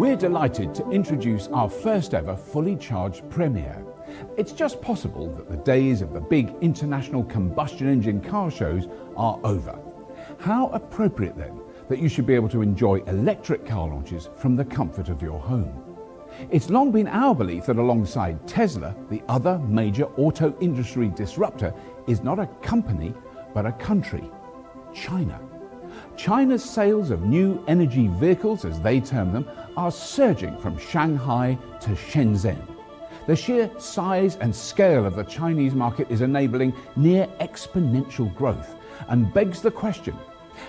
we're delighted to introduce our first ever fully charged Premier. It's just possible that the days of the big international combustion engine car shows are over. How appropriate then that you should be able to enjoy electric car launches from the comfort of your home. It's long been our belief that alongside Tesla, the other major auto industry disruptor is not a company, but a country, China. China's sales of new energy vehicles, as they term them, are surging from Shanghai to Shenzhen. The sheer size and scale of the Chinese market is enabling near exponential growth and begs the question,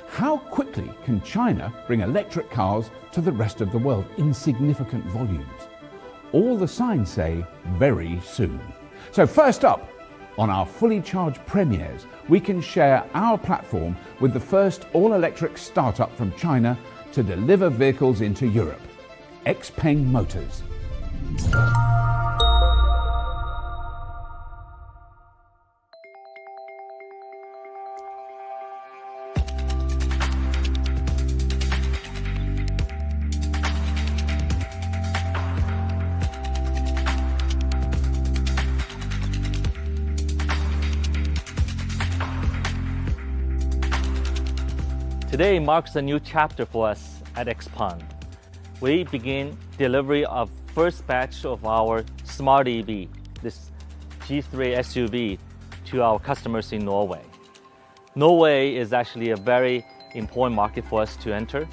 how quickly can China bring electric cars to the rest of the world in significant volumes? All the signs say very soon. So first up, on our fully charged Premiers, we can share our platform with the first all-electric startup from China to deliver vehicles into Europe, Xpeng Motors. Today marks a new chapter for us at Xpeng. We begin delivery of first batch of our smart EV, this G3 SUV, to our customers in Norway. Norway is actually a very important market for us to enter.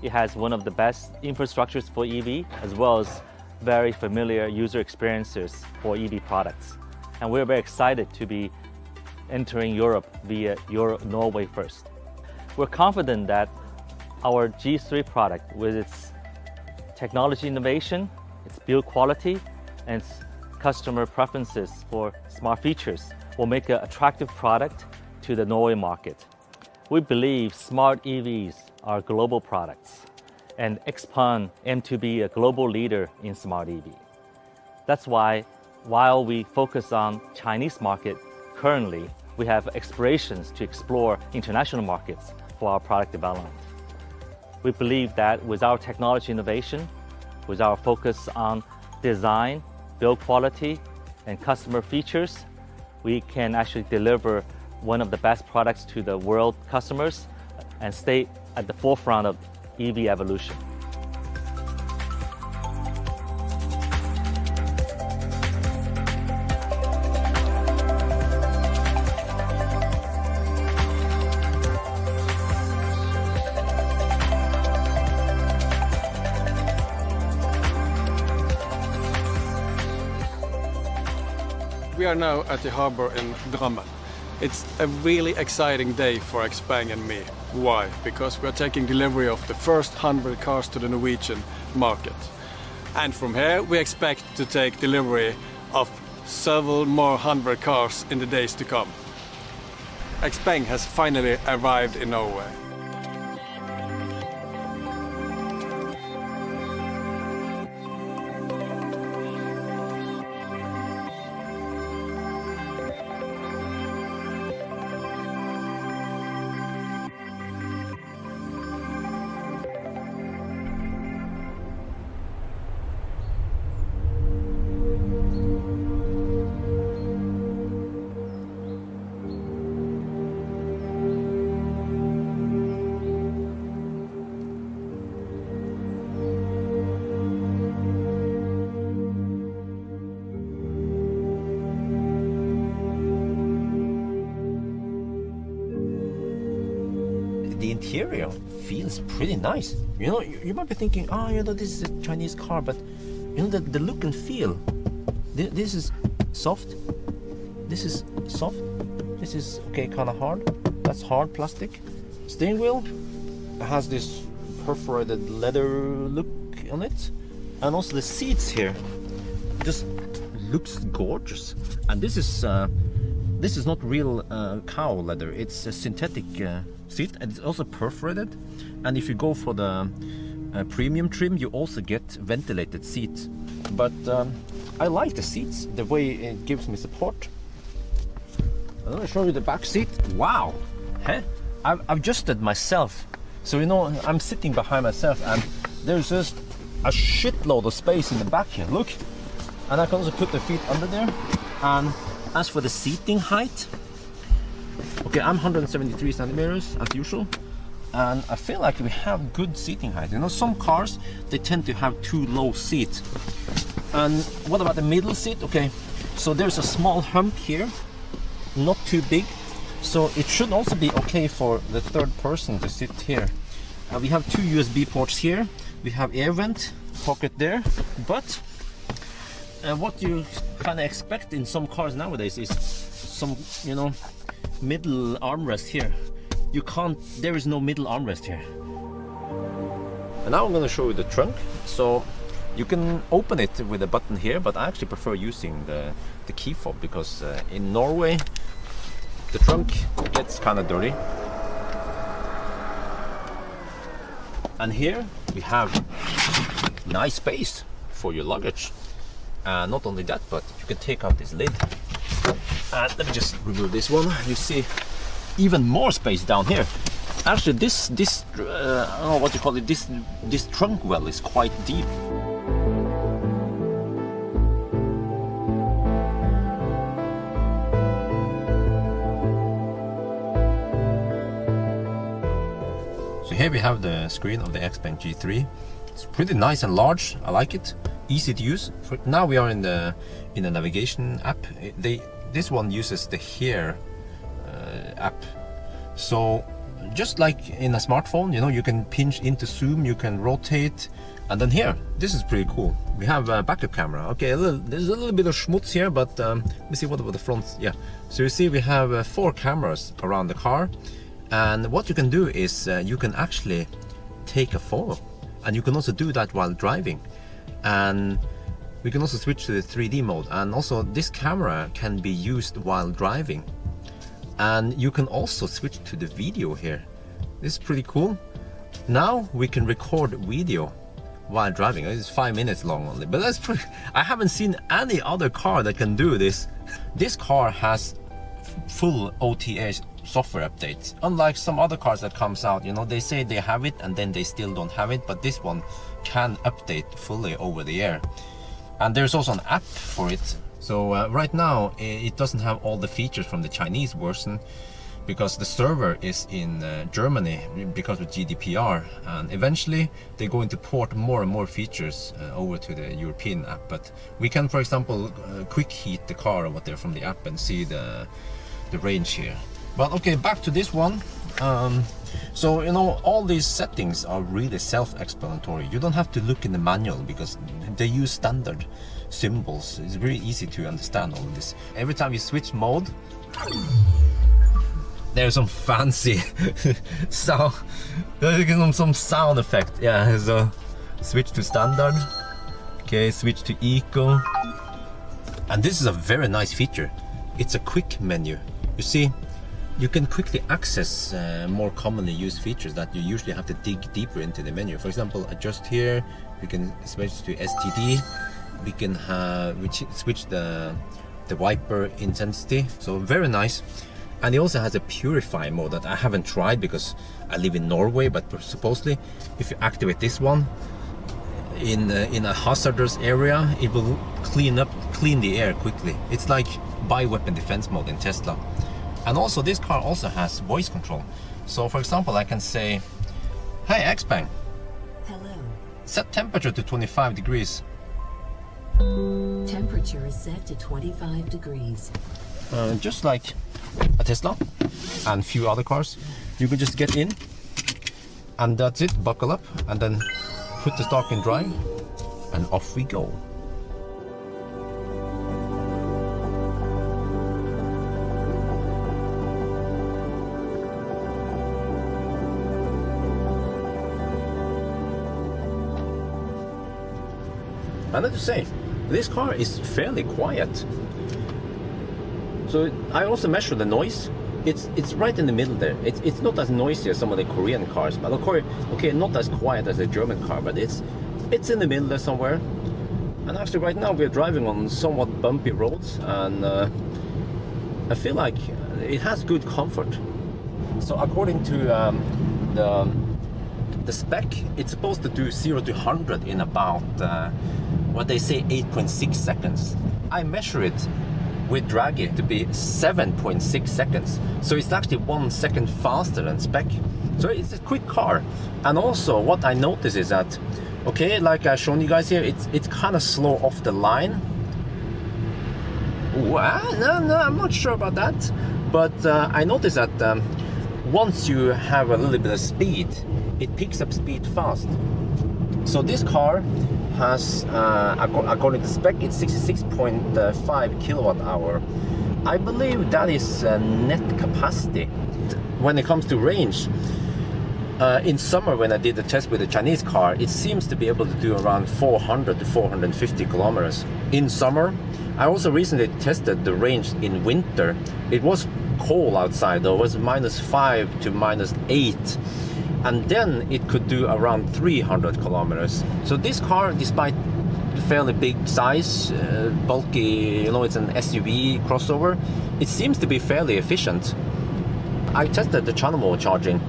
It has one of the best infrastructures for EV, as well as very familiar user experiences for EV products. And we're very excited to be entering Europe via Norway first. We're confident that our G3 product, with its technology innovation, its build quality, and its customer preferences for smart features, will make an attractive product to the Norway market. We believe smart EVs are global products, and Xpeng aims to be a global leader in smart EV. That's why, while we focus on Chinese market currently, we have aspirations to explore international markets for our product development. We believe that with our technology innovation, with our focus on design, build quality, and customer features, we can actually deliver one of the best products to the world customers and stay at the forefront of EV evolution. We are now at the harbor in Drammen. It's a really exciting day for Xpeng and me. Why? Because we are taking delivery of the first 100 cars to the Norwegian market. And from here we expect to take delivery of several more 100 cars in the days to come. Xpeng has finally arrived in Norway. The interior feels pretty nice. You know, you might be thinking, oh, you know, this is a Chinese car, but you know, the look and feel. This is soft. This is soft. This is okay, kind of hard. That's hard plastic. Steering wheel has this perforated leather look on it, and also the seats here just looks gorgeous. And this is not real cow leather. It's a synthetic seat, and it's also perforated. And if you go for the premium trim, you also get ventilated seats. But I like the seats, the way it gives me support. I'm gonna show you the back seat. Wow, huh? I've adjusted myself. So you know, I'm sitting behind myself, and there's just a shitload of space in the back here. Look, and I can also put the feet under there. And as for the seating height, okay, I'm 173 centimeters as usual, and I feel like we have good seating height. You know, some cars, they tend to have too low seats. And what about the middle seat? Okay, so there's a small hump here, not too big, so it should also be okay for the third person to sit here. We have two USB ports here. We have air vent pocket there, but what you kind of expect in some cars nowadays is some, you know, middle armrest here. There is no middle armrest here. And now I'm going to show you the trunk. So you can open it with a button here, but I actually prefer using the key fob because in Norway the trunk gets kind of dirty. And here we have nice space for your luggage. Not only that, but you can take out this lid. And let me just remove this one. You see even more space down here. Actually, this I don't know what you call it. This trunk well is quite deep. So here we have the screen of the Xpeng G3. It's pretty nice and large. I like it. Easy to use. So now we are in the navigation app. This one uses the Here app. So just like in a smartphone, you know, you can pinch into zoom, you can rotate, and then here, this is pretty cool. We have a backup camera. Okay, there's a little bit of schmutz here, but let me see what about the front. Yeah, so you see we have 4 cameras around the car, and what you can do is you can actually take a photo, and you can also do that while driving. And we can also switch to the 3D mode, and also this camera can be used while driving. And you can also switch to the video here. This is pretty cool. Now we can record video while driving. It's 5 minutes long only, but that's pretty. I haven't seen any other car that can do this. This car has full OTA software updates, unlike some other cars that comes out, you know, they say they have it and then they still don't have it, but this one can update fully over the air. And there's also an app for it. So right now it doesn't have all the features from the Chinese version because the server is in Germany because of GDPR, and eventually they're going to port more and more features over to the European app. But we can, for example, quick heat the car over there from the app and see the range here. But okay, back to this one. So, you know, all these settings are really self-explanatory. You don't have to look in the manual because they use standard symbols. It's really easy to understand all of this. Every time you switch mode, there's some fancy sound, some sound effect. Yeah, so switch to standard. Okay, switch to eco. And this is a very nice feature. It's a quick menu. You see, you can quickly access more commonly used features that you usually have to dig deeper into the menu. For example, adjust here. We can switch to STD. We can switch the wiper intensity. So very nice. And it also has a purify mode that I haven't tried because I live in Norway, but supposedly if you activate this one in a hazardous area, it will clean the air quickly. It's like bioweapon defense mode in Tesla. And also this car also has voice control. So for example, I can say, "Hey Xpeng, Hello. set temperature to 25 degrees. Temperature is set to 25 degrees. Just like a Tesla and a few other cars, you can just get in and that's it, buckle up and then put the stock in drive and off we go. I have to say, this car is fairly quiet. So I also measure the noise. It's right in the middle there. It's not as noisy as some of the Korean cars, but of course, okay, not as quiet as a German car, but it's in the middle there somewhere. And actually right now we're driving on somewhat bumpy roads, and I feel like it has good comfort. So according to the the spec, it's supposed to do 0 to 100 in about, what they say, 8.6 seconds. I measure it with Draghi to be 7.6 seconds. So it's actually 1 second faster than spec. So it's a quick car. And also what I notice is that, okay, like I've shown you guys here, it's kind of slow off the line. Well, no, I'm not sure about that. But I noticed that once you have a little bit of speed, it picks up speed fast. So this car has, according to spec, it's 66.5 kilowatt hour. I believe that is net capacity. When it comes to range, in summer when I did the test with the Chinese car, it seems to be able to do around 400 to 450 kilometers in summer. I also recently tested the range in winter. It was cold outside though, it was -5 to -8, and then it could do around 300 kilometers. So this car, despite the fairly big size, bulky, you know, it's an SUV crossover, it seems to be fairly efficient. I tested the channel charging.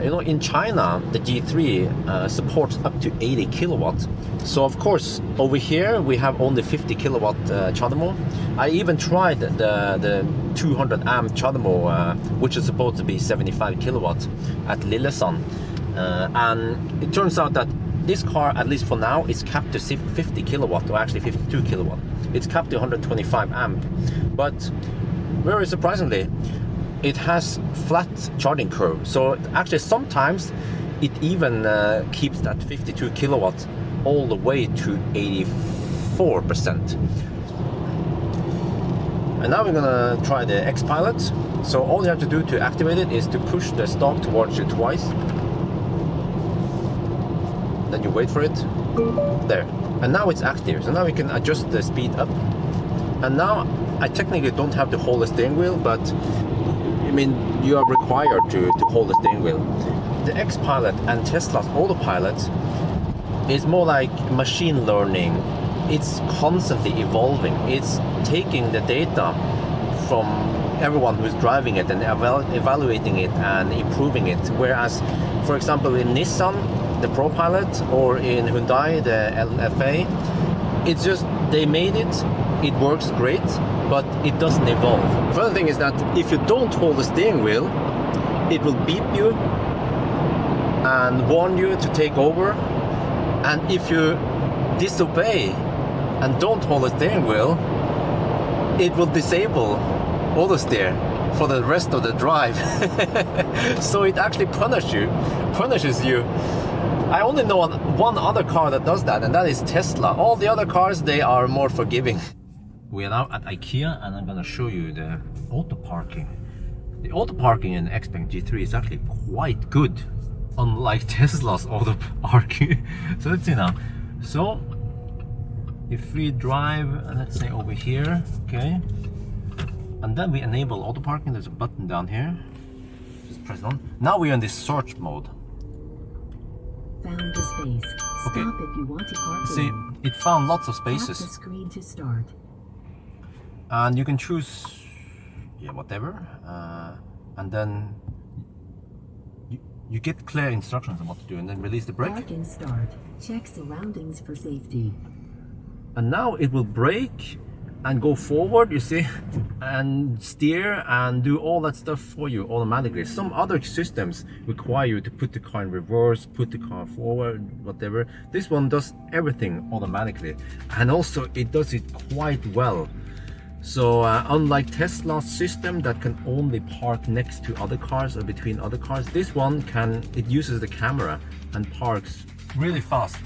You know, in China, the G3 supports up to 80 kilowatt. So of course, over here we have only 50 kilowatt channel. I even tried the 200 amp channel, which is supposed to be 75 kilowatt at Lillesand. And it turns out that this car, at least for now, is capped to 50 kilowatt, or actually 52 kilowatt. It's capped to 125 amp. But very surprisingly, it has flat charging curve. So actually sometimes it even keeps that 52 kilowatt all the way to 84%. And now we're gonna try the X-Pilot. So all you have to do to activate it is to push the stop towards you twice. Then you wait for it. There. And now it's active. So now we can adjust the speed up. And now I technically don't have to hold the steering wheel, but I mean, you are required to hold the steering wheel. The X-Pilot and Tesla's Autopilot is more like machine learning. It's constantly evolving. It's taking the data from everyone who's driving it and evaluating it and improving it. Whereas, for example, in Nissan, the ProPilot, or in Hyundai, the LFA, it's just, they made it, it works great, but it doesn't evolve. The other thing is that if you don't hold the steering wheel, it will beep you and warn you to take over. And if you disobey and don't hold the steering wheel, it will disable auto steer for the rest of the drive. So it actually punishes you. I only know one other car that does that, and that is Tesla. All the other cars, they are more forgiving. We are now at IKEA, and I'm gonna show you the auto parking. The auto parking in Xpeng G3 is actually quite good, unlike Tesla's auto parking. So let's see now. So if we drive, let's say over here, okay, and then we enable auto parking, there's a button down here. Just press it on. Now we're in this search mode. Found the space. Okay. Stop if you want to park. See, it found lots of spaces. Tap the screen to start. And you can choose, yeah, whatever, and then you get clear instructions on what to do, and then release the brake. Park and start. Check surroundings for safety. And now it will brake and go forward, you see, and steer and do all that stuff for you automatically. Some other systems require you to put the car in reverse, put the car forward, whatever. This one does everything automatically, and also it does it quite well. So unlike Tesla's system that can only park next to other cars or between other cars, this one it uses the camera and parks really fast.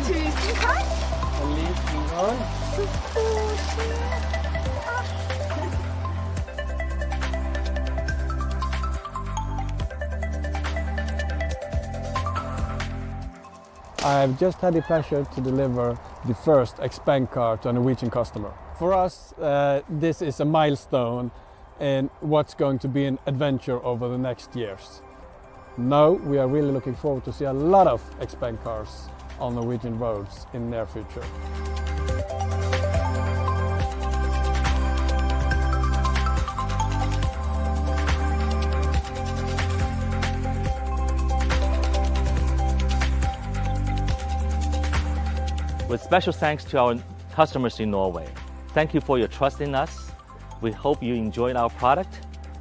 Tusen takk. En liten gang. Så koselig. I've just had the pleasure to deliver the first Xpeng car to a Norwegian customer. For us, this is a milestone in what's going to be an adventure over the next years. Now we are really looking forward to see a lot of Xpeng cars on Norwegian roads in the near future. With special thanks to our customers in Norway. Thank you for your trust in us. We hope you enjoyed our product,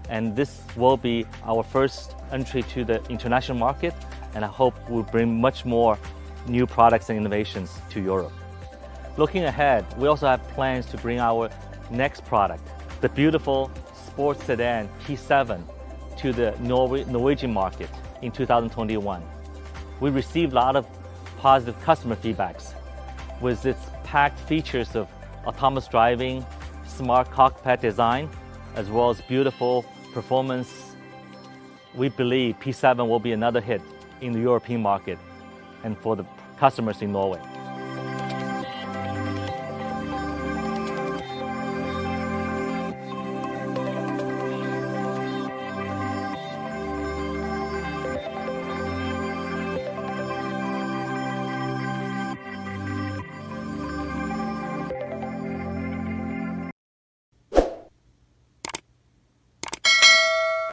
and this will be our first entry to the international market, and I hope we'll bring much more new products and innovations to Europe. Looking ahead, we also have plans to bring our next product, the beautiful sports sedan P7, to the Norwegian market in 2021. We received a lot of positive customer feedbacks with its packed features of autonomous driving, smart cockpit design, as well as beautiful performance. We believe P7 will be another hit in the European market and for the customers in Norway.